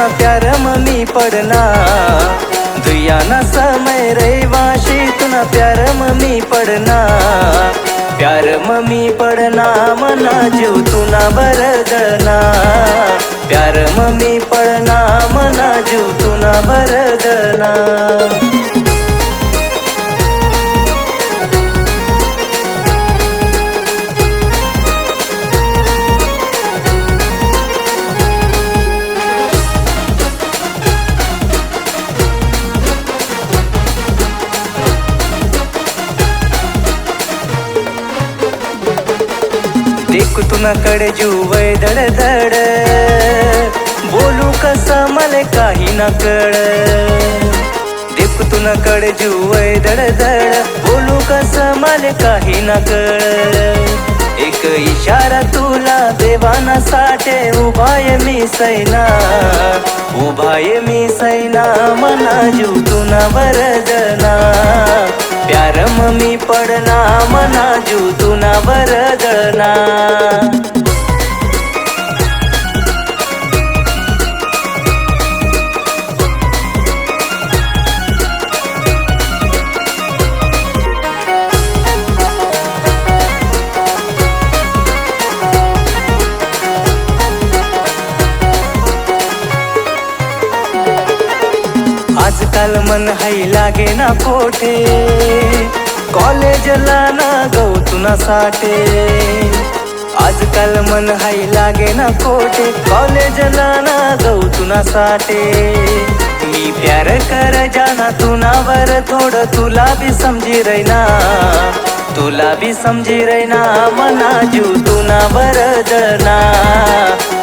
तुना प्यार मम्मी पड़ना दुयाना समय रहिवाशी तुना प्यार मम्मी पड़ना प्यार मम्मी पड़ना मना जीव तुना बरदना प्यार मम्मी पड़ना मना जीव तुना बरदना देखू तुनाकडे जीवय धडधड बोलू कसं मला काही ना कळ देखू तुनाकडे जीवय धडधड बोलू कसं मला काही ना कळ एक इशारा तुला देवाना साठे उभाय मी सैना उभाय मी सैना मना जीव तुना वरदना प्यार मम्मी पड़ना मना जीव तुना वरदना आजकाल मन हाई लागे ना कोठे कॉलेजला ना गौतुना साठे आजकाल मन हाई लागे ना कोठे कॉलेजला ना गौतुना साठे मी प्यार कर जाना तुनावर थोडं तुला भी समजी रैना तुला भी समजी रैना मना जीव तुना वरदना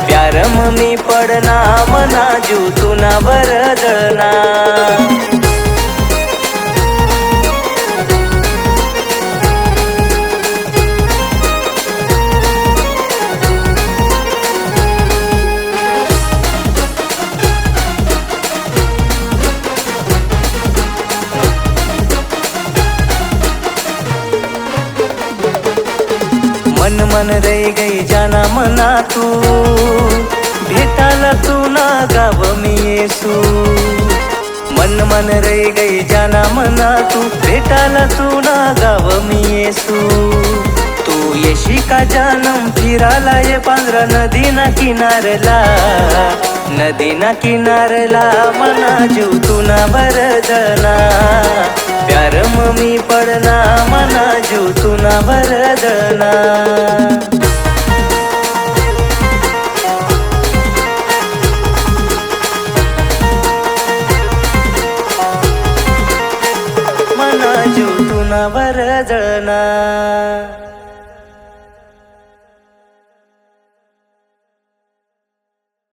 प्यार मम्मी पड़ना मना जीव तुना वरदना मन मन रही गई जाना मना तू भेटाला तू ना गाव मी येसू मन मन रही गई जाना मना तू भेटाला तू ना गाव मी येसू तू येशी का जानम फिराला ये पांढरा नदी ना किनारला मना जीव तुना वरदना प्यार मम्मी पड़ना मना जीव तुना वरदना मना जीव तुना वरदना।